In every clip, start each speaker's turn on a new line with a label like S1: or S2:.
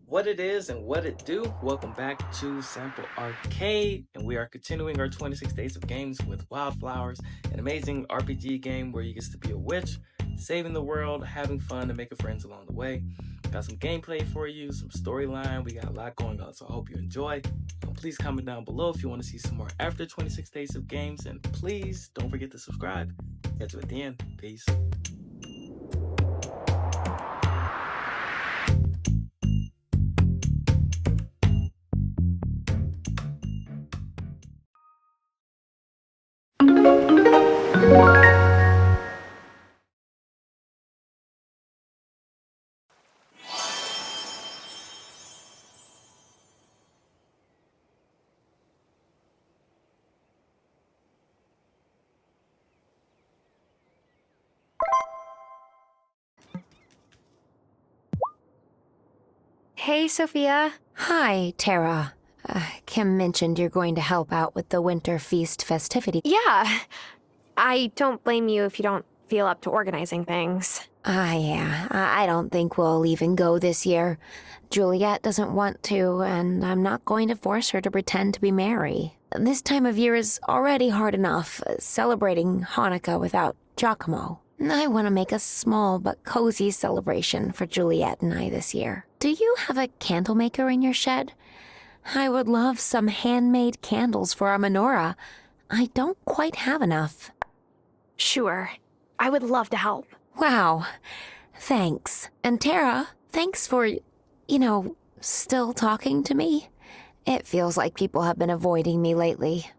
S1: What it is and what it do. Welcome back to Sample Arcade, and we are continuing our 26 Days of Games with Wylde Flowers, an amazing RPG game where you get to be a witch, saving the world, having fun, and making friends along the way. Got some gameplay for you, some storyline. We got a lot going on, so I hope you enjoy. Please comment down below if you want to see some more after 26 Days of Games, and please don't forget to subscribe. Catch you at the end. Peace.
S2: Hey, Sophia.
S3: Hi, Tara. Kim mentioned you're going to help out with the Winter Feast festivity.
S2: Yeah. I don't blame you if you don't feel up to organizing things.
S3: Yeah. I don't think we'll even go this year. Juliet doesn't want to, and I'm not going to force her to pretend to be Mary. This time of year is already hard enough, celebrating Hanukkah without Giacomo. I want to make a small but cozy celebration for Juliet and I this year. Do you have a candle maker in your shed? I would love some handmade candles for our menorah. I don't quite have enough.
S2: Sure. I would love to help.
S3: Wow. Thanks. And Tara, thanks for, still talking to me. It feels like people have been avoiding me lately.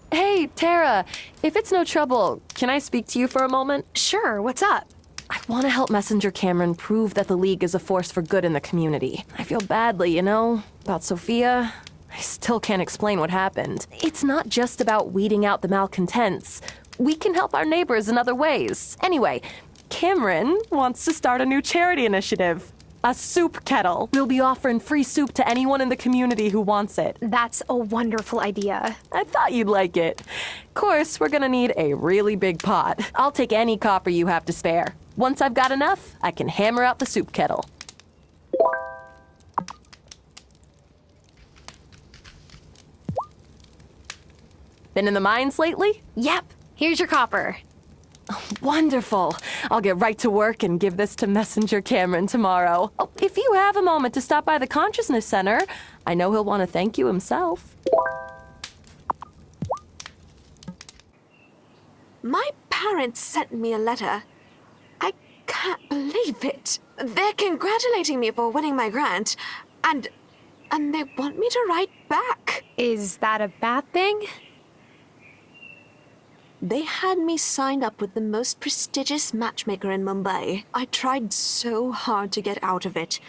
S4: Hey, Tara, if it's no trouble, can I speak to you for a moment?
S2: Sure, what's up?
S4: I want to help Messenger Cameron prove that the League is a force for good in the community. I feel badly, about Sophia. I still can't explain what happened. It's not just about weeding out the malcontents. We can help our neighbors in other ways. Anyway, Cameron wants to start a new charity initiative. A soup kettle. We'll be offering free soup to anyone in the community who wants it.
S2: That's a wonderful idea.
S4: I thought you'd like it. Of course, we're gonna need a really big pot. I'll take any copper you have to spare. Once I've got enough, I can hammer out the soup kettle. Been in the mines lately?
S2: Yep, here's your copper.
S4: Wonderful. I'll get right to work and give this to Messenger Cameron tomorrow. Oh, if you have a moment to stop by the Consciousness Center, I know he'll want to thank you himself.
S5: My parents sent me a letter. I can't believe it. They're congratulating me for winning my grant, and they want me to write back.
S2: Is that a bad thing?
S5: They had me signed up with the most prestigious matchmaker in Mumbai. I tried so hard to get out of it.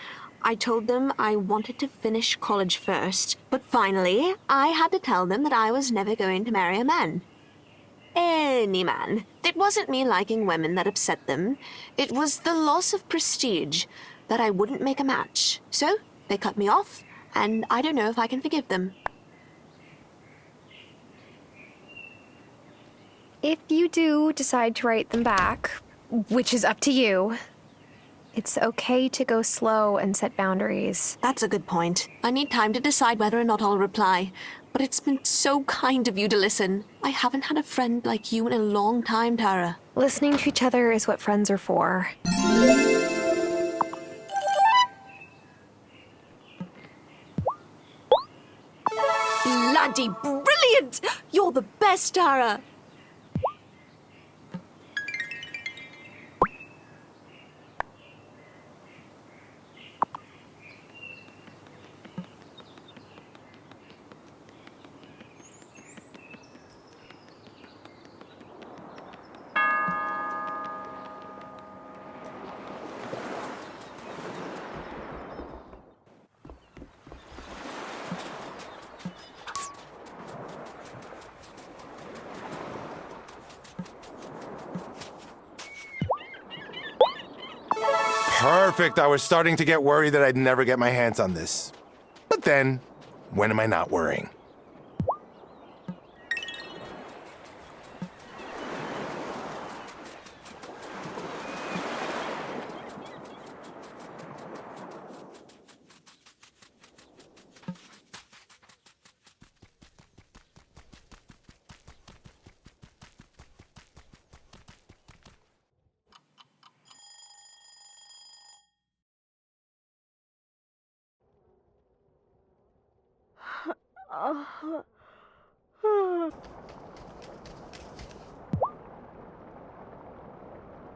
S5: I told them I wanted to finish college first, but finally, I had to tell them that I was never going to marry a man. any man. It wasn't me liking women that upset them. It was the loss of prestige that I wouldn't make a match. So they cut me off, and I don't know if I can forgive them.
S2: If you do decide to write them back, which is up to you, it's okay to go slow and set boundaries.
S5: That's a good point. I need time to decide whether or not I'll reply. But it's been so kind of you to listen. I haven't had a friend like you in a long time, Tara.
S2: Listening to each other is what friends are for.
S5: Bloody brilliant! You're the best, Tara!
S6: Perfect. I was starting to get worried that I'd never get my hands on this. But then, when am I not worrying?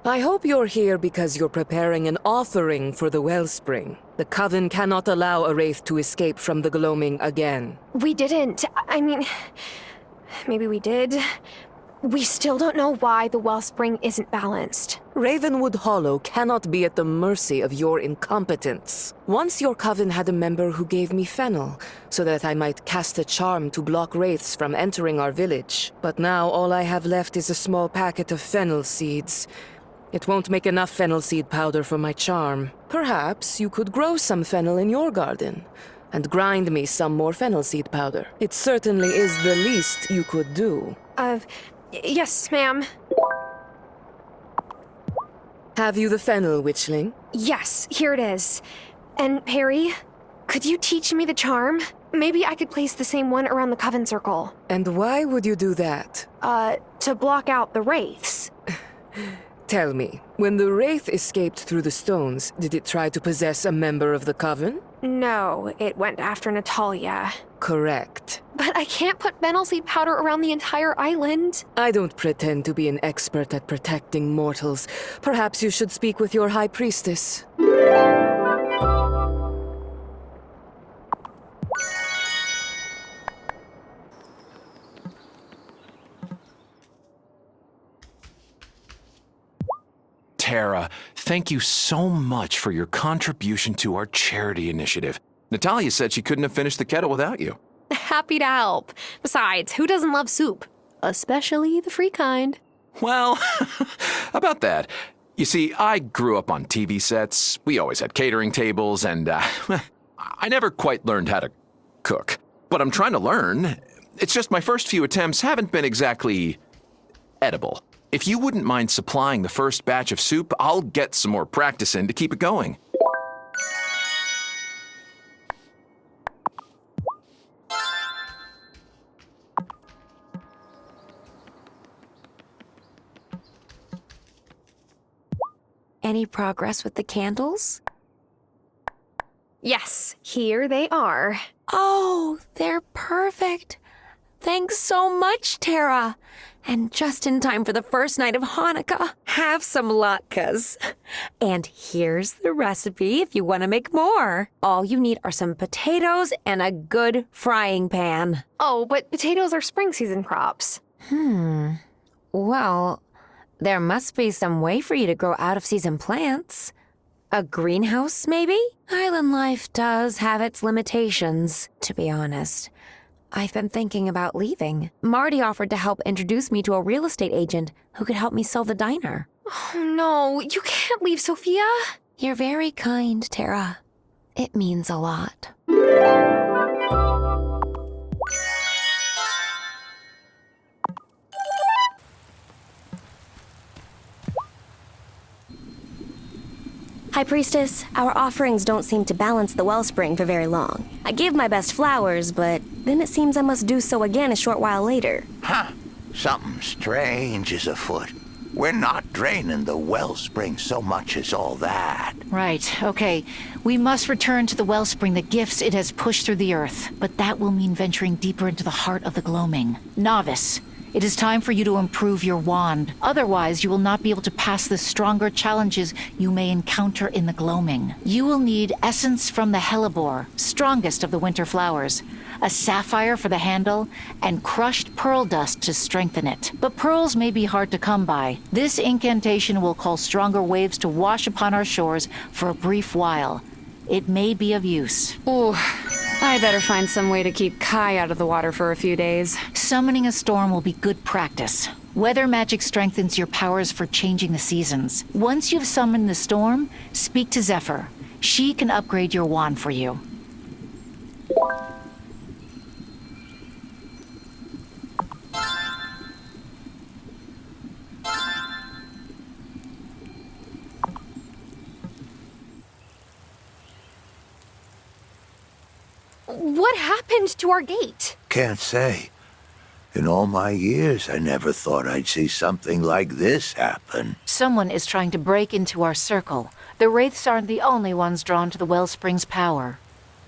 S7: I hope you're here because you're preparing an offering for the wellspring. The coven cannot allow a wraith to escape from the gloaming again.
S2: We didn't. I mean, maybe we did. We still don't know why the wellspring isn't balanced.
S7: Ravenwood Hollow cannot be at the mercy of your incompetence. Once your coven had a member who gave me fennel, so that I might cast a charm to block wraiths from entering our village. But now all I have left is a small packet of fennel seeds. It won't make enough fennel seed powder for my charm. Perhaps you could grow some fennel in your garden, and grind me some more fennel seed powder. It certainly is the least you could do.
S2: Yes, ma'am.
S7: Have you the fennel, witchling?
S2: Yes, here it is. And Perry, could you teach me the charm? Maybe I could place the same one around the coven circle.
S7: And why would you do that?
S2: To block out the wraiths.
S7: Tell me, when the wraith escaped through the stones, did it try to possess a member of the coven?
S2: No, it went after Natalia.
S7: Correct.
S2: But I can't put fennel seed powder around the entire island.
S7: I don't pretend to be an expert at protecting mortals. Perhaps you should speak with your high priestess.
S8: Tara, thank you so much for your contribution to our charity initiative. Natalia said she couldn't have finished the kettle without you.
S2: Happy to help. Besides, who doesn't love soup? Especially the free kind.
S8: Well, about that. You see, I grew up on TV sets. We always had catering tables, and I never quite learned how to cook. But I'm trying to learn. It's just my first few attempts haven't been exactly edible. If you wouldn't mind supplying the first batch of soup, I'll get some more practice in to keep it going.
S3: Any progress with the candles?
S2: Yes, here they are.
S3: Oh, they're perfect. Thanks so much, Tara. And just in time for the first night of Hanukkah. Have some latkes. And here's the recipe if you want to make more. All you need are some potatoes and a good frying pan.
S2: Oh, but potatoes are spring season crops.
S3: Well, there must be some way for you to grow out-of-season plants. A greenhouse, maybe? Island life does have its limitations, to be honest. I've been thinking about leaving. Marty offered to help introduce me to a real estate agent who could help me sell the diner.
S2: Oh no, you can't leave, Sophia.
S3: You're very kind, Tara. It means a lot.
S9: High Priestess, our offerings don't seem to balance the wellspring for very long. I give my best flowers, but then it seems I must do so again a short while later.
S10: Huh. Something strange is afoot. We're not draining the wellspring so much as all that.
S11: Right, okay. We must return to the wellspring the gifts it has pushed through the earth, but that will mean venturing deeper into the heart of the gloaming. Novice, it is time for you to improve your wand. Otherwise, you will not be able to pass the stronger challenges you may encounter in the gloaming. You will need essence from the hellebore, strongest of the winter flowers, a sapphire for the handle, and crushed pearl dust to strengthen it. But pearls may be hard to come by. This incantation will call stronger waves to wash upon our shores for a brief while. It may be of use.
S12: Ooh, I better find some way to keep Kai out of the water for a few days.
S11: Summoning a storm will be good practice. Weather magic strengthens your powers for changing the seasons. Once you've summoned the storm, speak to Zephyr. She can upgrade your wand for you.
S2: What happened to our gate?
S10: Can't say. In all my years, I never thought I'd see something like this happen.
S11: Someone is trying to break into our circle. The Wraiths aren't the only ones drawn to the Wellspring's power.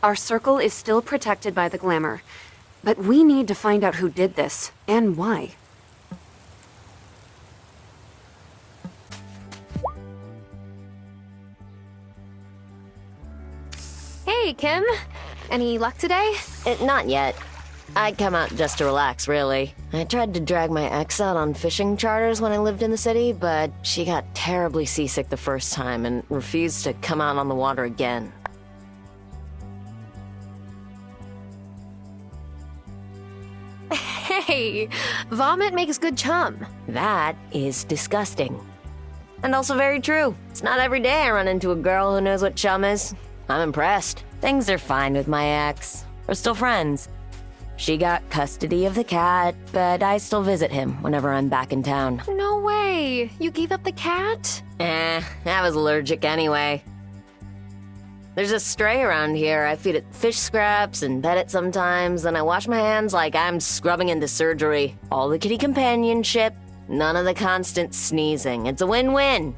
S12: Our circle is still protected by the glamour, but we need to find out who did this, and why.
S2: Hey, Kim. Any luck today?
S9: Not yet. I'd come out just to relax, really. I tried to drag my ex out on fishing charters when I lived in the city, but she got terribly seasick the first time and refused to come out on the water again.
S2: Hey, vomit makes good chum.
S9: That is disgusting. And also very true. It's not every day I run into a girl who knows what chum is. I'm impressed. Things are fine with my ex. We're still friends. She got custody of the cat, but I still visit him whenever I'm back in town.
S2: No way. You gave up the cat?
S9: I was allergic anyway. There's a stray around here. I feed it fish scraps and pet it sometimes, then I wash my hands like I'm scrubbing into surgery. All the kitty companionship, none of the constant sneezing. It's a win-win.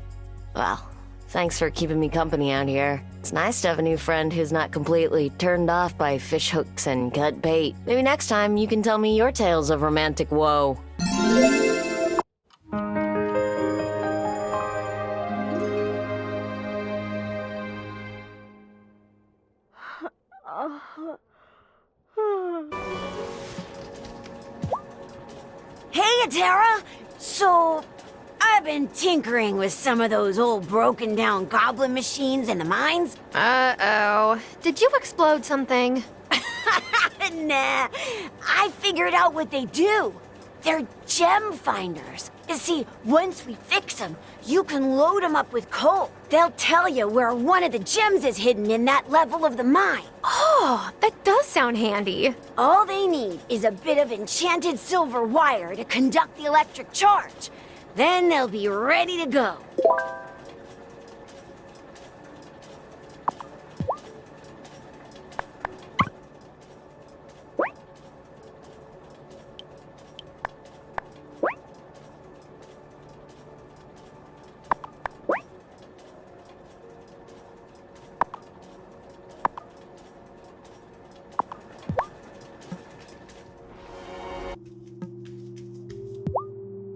S9: Well, thanks for keeping me company out here. It's nice to have a new friend who's not completely turned off by fish hooks and cut bait. Maybe next time you can tell me your tales of romantic woe.
S13: Hey, Tara! So, I've been tinkering with some of those old broken down goblin machines in the mines.
S2: Uh-oh. Did you explode something?
S13: Nah, I figured out what they do. They're gem finders. You see, once we fix them, you can load them up with coal. They'll tell you where one of the gems is hidden in that level of the mine.
S2: Oh, that does sound handy.
S13: All they need is a bit of enchanted silver wire to conduct the electric charge. Then they'll be ready to go.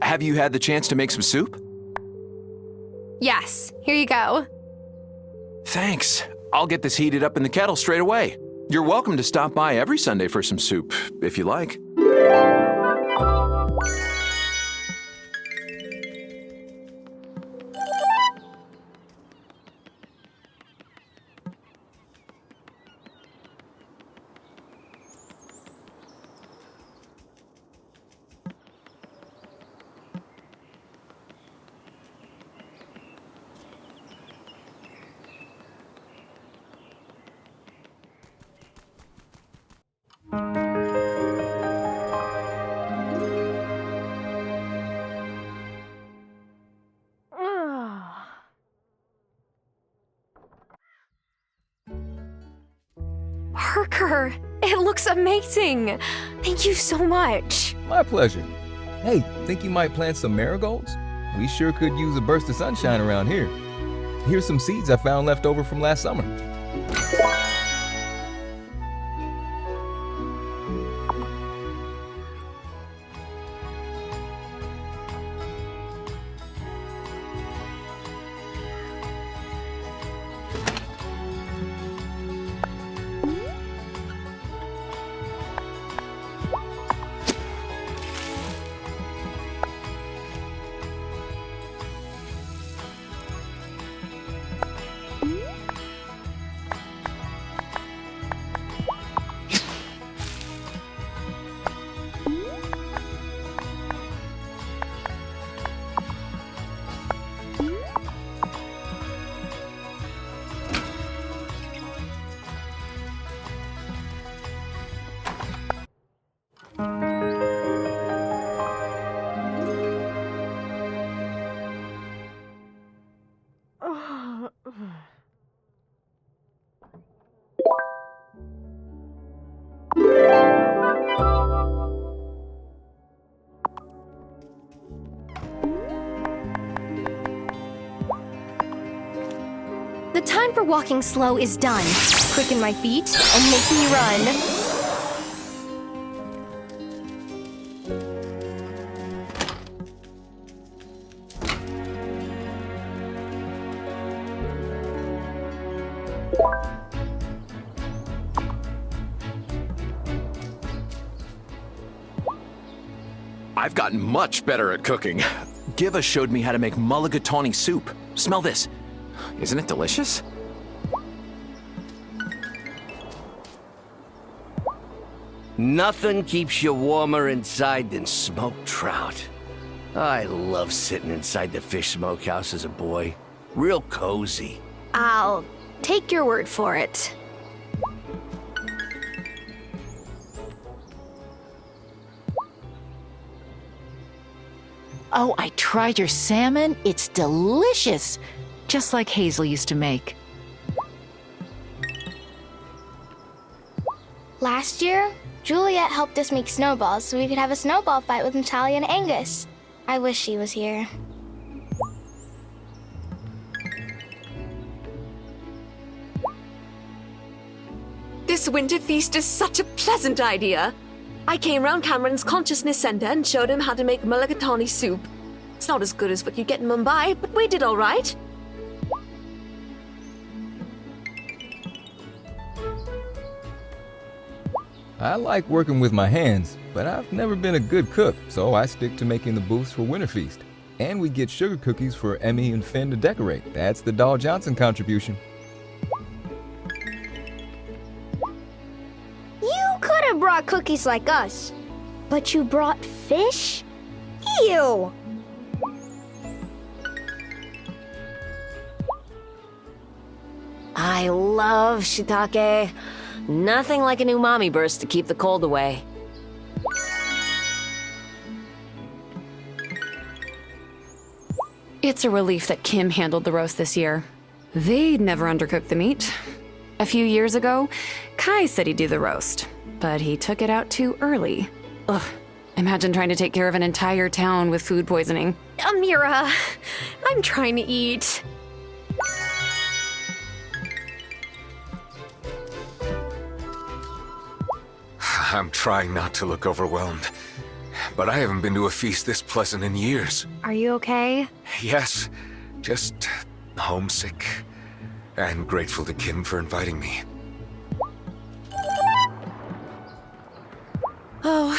S8: Have you had the chance to make some soup?
S2: Yes, here you go.
S8: Thanks. I'll get this heated up in the kettle straight away. You're welcome to stop by every Sunday for some soup, if you like.
S2: sure. It looks amazing. Thank you so much.
S14: My pleasure. Hey, think you might plant some marigolds? We sure could use a burst of sunshine around here. Here's some seeds I found left over from last summer.
S2: The time for walking slow is done. Quicken my feet and make me run.
S8: I've gotten much better at cooking. Giva showed me how to make mulligatawny soup. Smell this. Isn't it delicious?
S15: Nothing keeps you warmer inside than smoked trout. I love sitting inside the fish smokehouse as a boy. Real cozy.
S2: I'll take your word for it.
S11: Oh, I tried your salmon. It's delicious. Just like Hazel used to make.
S16: Last year, Juliet helped us make snowballs so we could have a snowball fight with Natalia and Angus. I wish she was here.
S5: This winter feast is such a pleasant idea. I came round Cameron's consciousness center and showed him how to make mulligatawny soup. It's not as good as what you get in Mumbai, but we did all right.
S14: I like working with my hands, but I've never been a good cook, so I stick to making the booths for Winter Feast. And we get sugar cookies for Emmy and Finn to decorate. That's the Dahl Johnson contribution.
S16: You could have brought cookies like us, but you brought fish? Ew!
S9: I love shiitake. Nothing like an umami burst to keep the cold away.
S12: It's a relief that Kim handled the roast this year. They'd never undercooked the meat. A few years ago, Kai said he'd do the roast, but he took it out too early. Ugh, imagine trying to take care of an entire town with food poisoning.
S2: Amira, I'm trying to eat.
S17: I'm trying not to look overwhelmed, but I haven't been to a feast this pleasant in years.
S2: Are you okay?
S17: Yes, just homesick and grateful to Kim for inviting me.
S7: Oh,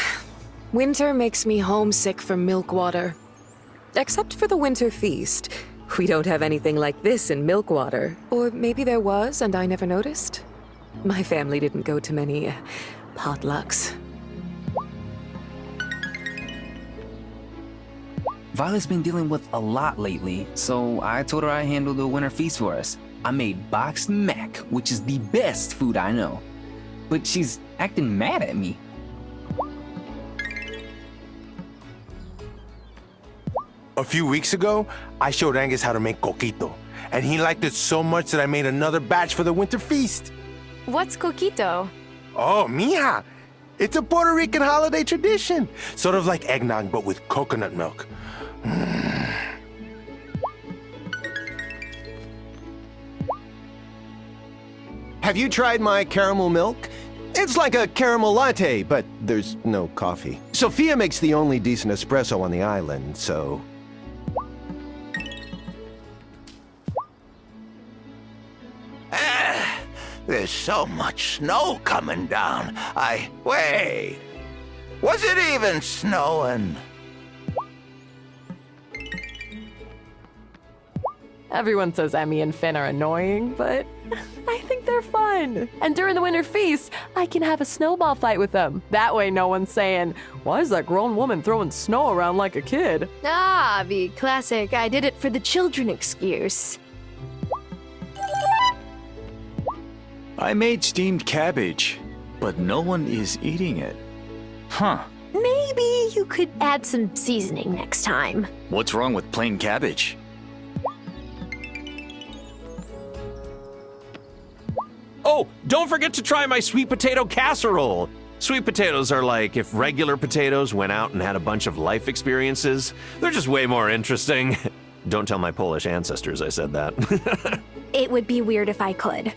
S7: winter makes me homesick for milk water. Except for the winter feast. We don't have anything like this in Milkwater. Or maybe there was and I never noticed. My family didn't go to many potlucks.
S18: Violet's been dealing with a lot lately, so I told her I'd handle the winter feast for us. I made boxed mac, which is the best food I know. But she's acting mad at me.
S6: A few weeks ago, I showed Angus how to make coquito, and he liked it so much that I made another batch for the winter feast.
S2: What's coquito?
S6: Oh, mija. It's a Puerto Rican holiday tradition. Sort of like eggnog, but with coconut milk.
S19: Have you tried my caramel milk? It's like a caramel latte, but there's no coffee. Sophia makes the only decent espresso on the island, so...
S10: There's so much snow coming down. Wait. Was it even snowing?
S4: Everyone says Emmy and Finn are annoying, but I think they're fun. And during the winter feast, I can have a snowball fight with them. That way no one's saying, why is that grown woman throwing snow around like a kid?
S2: Ah, the classic I did it for the children excuse.
S20: I made steamed cabbage, but no one is eating it. Huh.
S2: Maybe you could add some seasoning next time.
S20: What's wrong with plain cabbage?
S21: Oh, don't forget to try my sweet potato casserole. Sweet potatoes are like if regular potatoes went out and had a bunch of life experiences. They're just way more interesting. Don't tell my Polish ancestors I said that.
S2: It would be weird if I could.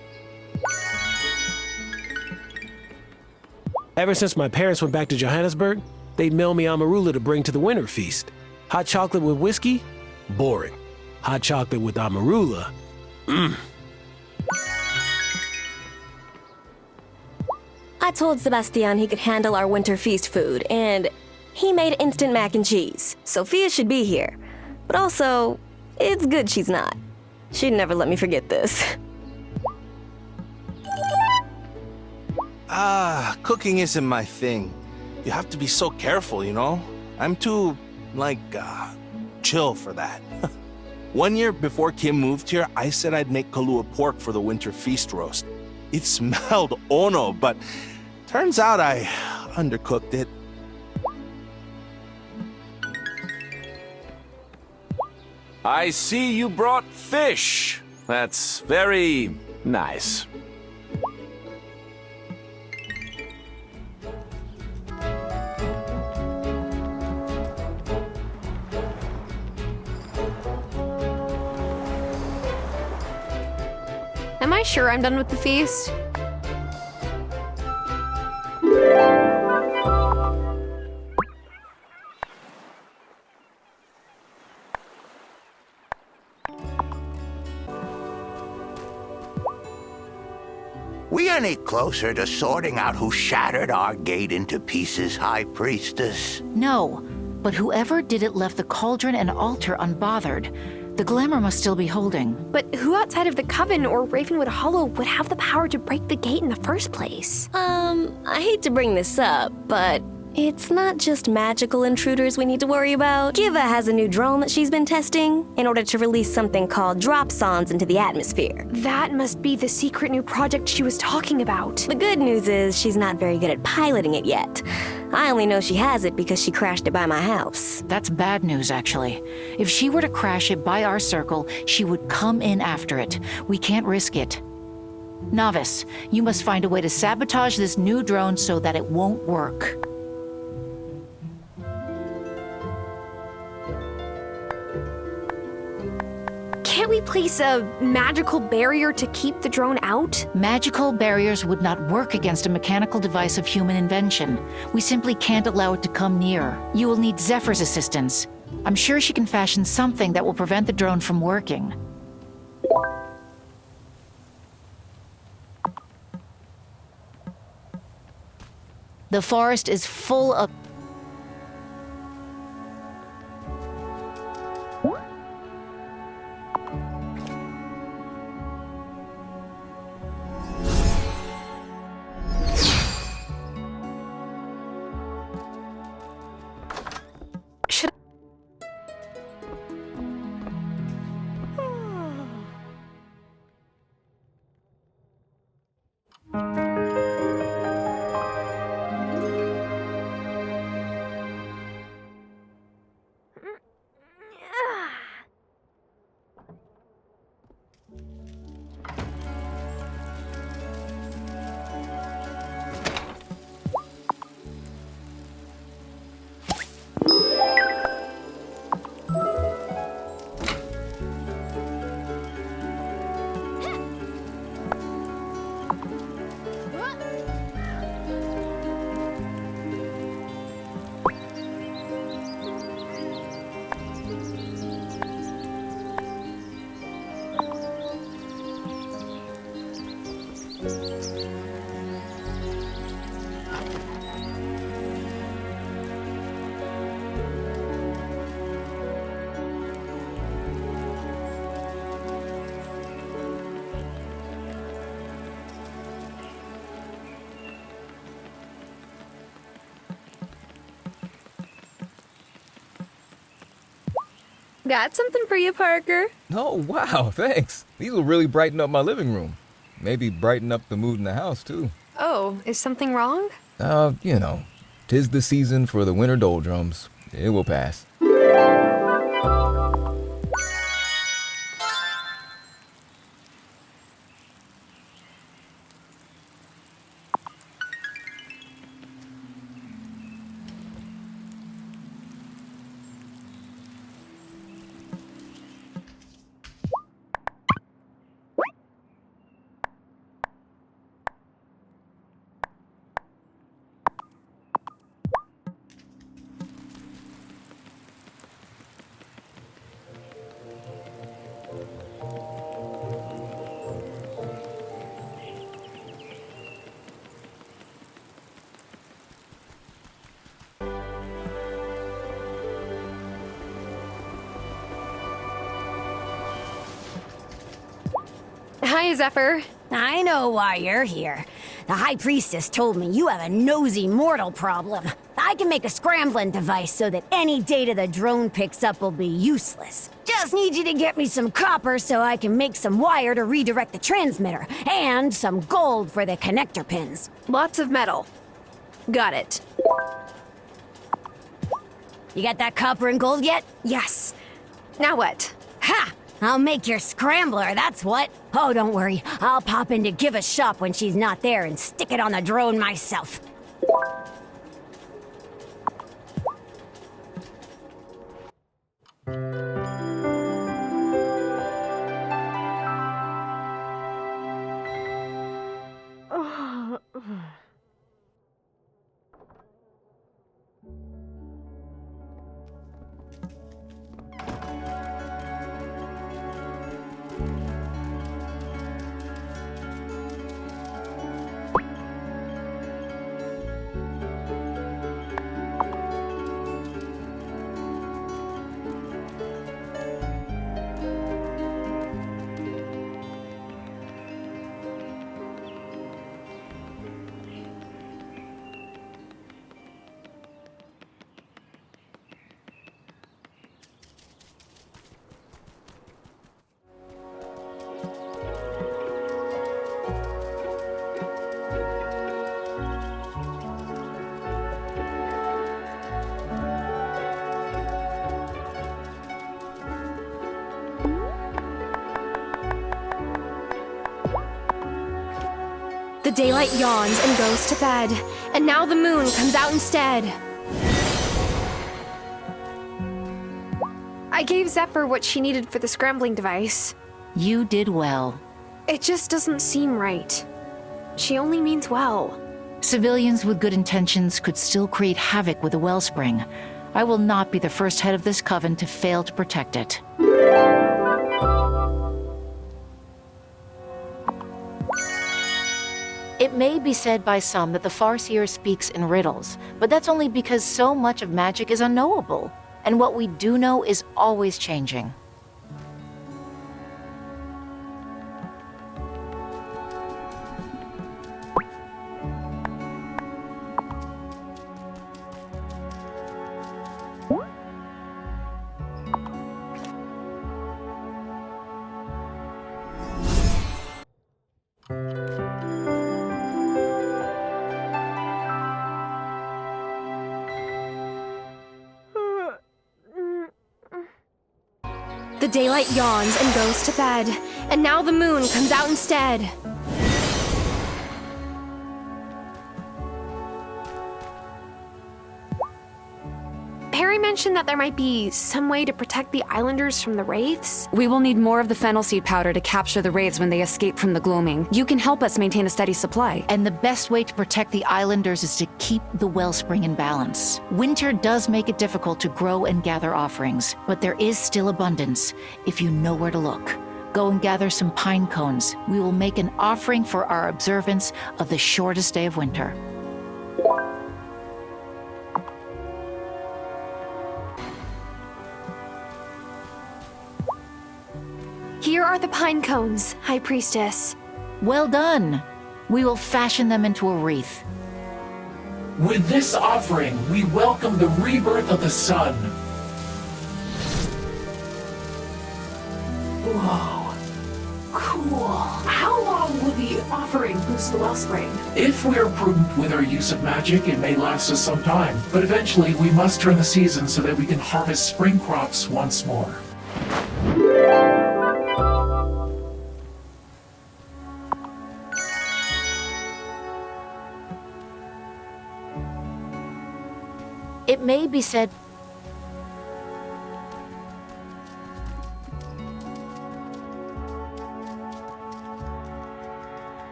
S22: Ever since my parents went back to Johannesburg, they'd mail me amarula to bring to the winter feast. Hot chocolate with whiskey? Boring. Hot chocolate with amarula?
S23: I told Sebastian he could handle our winter feast food, and he made instant mac and cheese. Sophia should be here. But also, it's good she's not. She'd never let me forget this.
S24: Cooking isn't my thing. You have to be so careful, you know? I'm too, chill for that. One year before Kim moved here, I said I'd make Kahlua pork for the winter feast roast. It smelled ono, but turns out I undercooked it.
S21: I see you brought fish. That's very nice.
S2: Am I sure I'm done with the feast?
S10: We any closer to sorting out who shattered our gate into pieces, High Priestess?
S11: No, but whoever did it left the cauldron and altar unbothered. The glamour must still be holding.
S2: But who outside of the coven or Ravenwood Hollow would have the power to break the gate in the first place?
S23: I hate to bring this up, but it's not just magical intruders we need to worry about. Kiva has a new drone that she's been testing in order to release something called dropsons into the atmosphere.
S2: That must be the secret new project she was talking about.
S23: The good news is she's not very good at piloting it yet. I only know she has it because she crashed it by my house.
S11: That's bad news, actually. If she were to crash it by our circle, she would come in after it. We can't risk it. Novice, you must find a way to sabotage this new drone so that it won't work.
S2: Can't we place a magical barrier to keep the drone out?
S11: Magical barriers would not work against a mechanical device of human invention. We simply can't allow it to come near. You will need Zephyr's assistance. I'm sure she can fashion something that will prevent the drone from working. The forest is full of...
S2: Got something for you, Parker.
S14: Oh, wow, thanks. These will really brighten up my living room. Maybe brighten up the mood in the house, too.
S2: Oh, is something wrong?
S14: You know, 'tis the season for the winter doldrums. It will pass.
S2: Hi, Zephyr.
S1: I know why you're here. The High Priestess told me you have a nosy mortal problem. I can make a scrambling device so that any data the drone picks up will be useless. Just need you to get me some copper so I can make some wire to redirect the transmitter, and some gold for the connector pins.
S2: Lots of metal. Got it.
S1: You got that copper and gold yet?
S2: Yes. Now what?
S1: Ha! I'll make your scrambler, that's what. Oh, don't worry. I'll pop in to give a shop when she's not there and stick it on the drone myself.
S2: The daylight yawns and goes to bed, and now the moon comes out instead. I gave Zephyr what she needed for the scrambling device.
S11: You did well.
S2: It just doesn't seem right. She only means well.
S11: Civilians with good intentions could still create havoc with the wellspring. I will not be the first head of this coven to fail to protect it. It may be said by some that the Farseer speaks in riddles, but that's only because so much of magic is unknowable, and what we do know is always changing.
S2: The daylight yawns and goes to bed, and now the moon comes out instead. Perry mentioned that there might be some way to protect the islanders from the wraiths.
S12: We will need more of the fennel seed powder to capture the wraiths when they escape from the gloaming. You can help us maintain a steady supply.
S11: And the best way to protect the islanders is to keep the wellspring in balance. Winter does make it difficult to grow and gather offerings, but there is still abundance if you know where to look. Go and gather some pine cones. We will make an offering for our observance of the shortest day of winter.
S2: Here are the pine cones, High Priestess.
S11: Well done. We will fashion them into a wreath.
S3: With this offering, we welcome the rebirth of the sun.
S11: Whoa. Cool. How long will the offering boost the wellspring?
S3: If we are prudent with our use of magic, it may last us some time. But eventually, we must turn the season so that we can harvest spring crops once more.
S1: It may be said.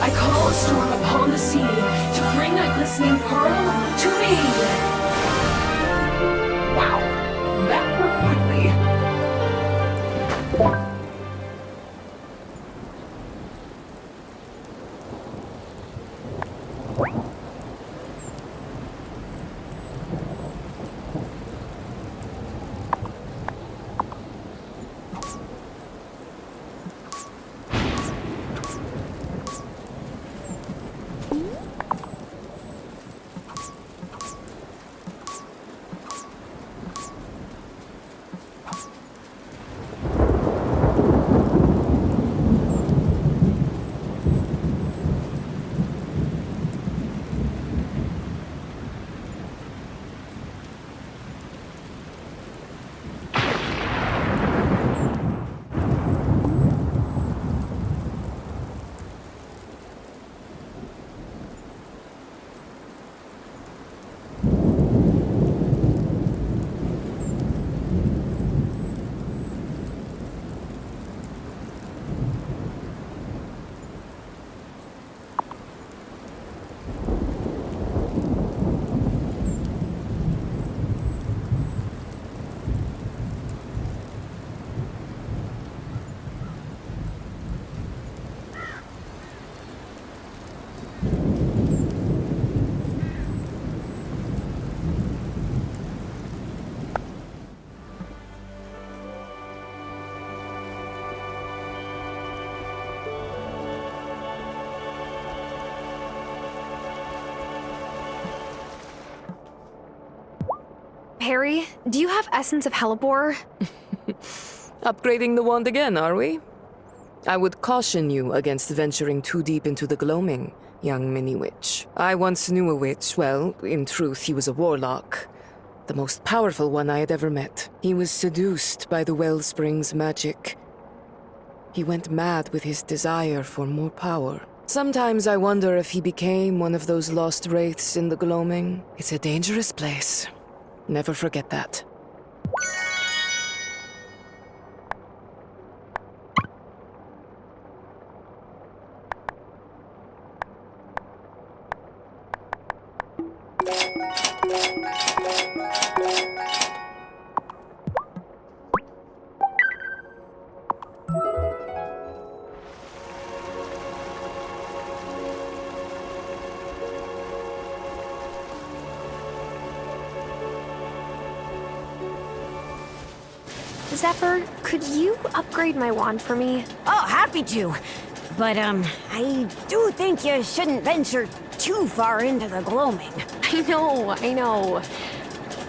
S11: I call a storm upon the sea to bring that glistening pearl to me. Wow, that worked quickly.
S2: Harry, do you have Essence of Hellebore?
S7: Upgrading the wand again, are we? I would caution you against venturing too deep into the gloaming, young mini-witch. I once knew a witch, well, in truth, he was a warlock. The most powerful one I had ever met. He was seduced by the wellspring's magic. He went mad with his desire for more power. Sometimes I wonder if he became one of those lost wraiths in the gloaming. It's a dangerous place. Never forget that.
S2: Zephyr, could you upgrade my wand for me?
S1: Oh, happy to. But, I do think you shouldn't venture too far into the gloaming.
S2: I know.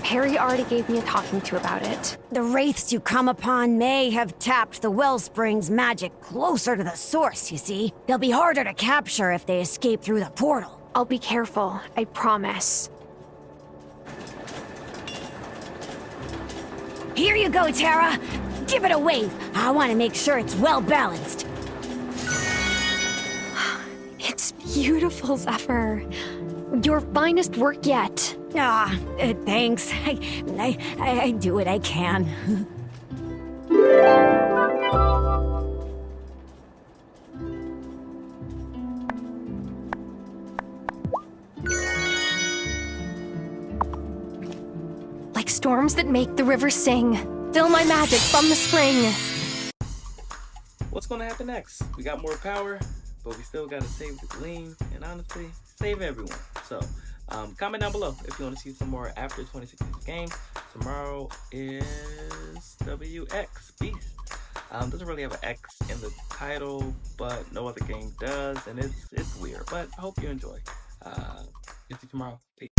S2: Harry already gave me a talking to about it.
S1: The wraiths you come upon may have tapped the wellspring's magic closer to the source, you see. They'll be harder to capture if they escape through the portal.
S2: I'll be careful, I promise.
S1: Here you go, Tara. Give it a wave. I want to make sure it's well balanced.
S2: It's beautiful, Zephyr. Your finest work yet.
S1: Thanks. I do what I can.
S2: Like storms that make the river sing. Fill my magic from the spring.
S5: What's gonna happen next? We got more power, but we still gotta save the gleam, and honestly, save everyone. So, comment down below if you want to see some more after 2016's game. Tomorrow is WX Beast. Doesn't really have an X in the title, but no other game does, and it's weird. But I hope you enjoy. See you tomorrow. Peace.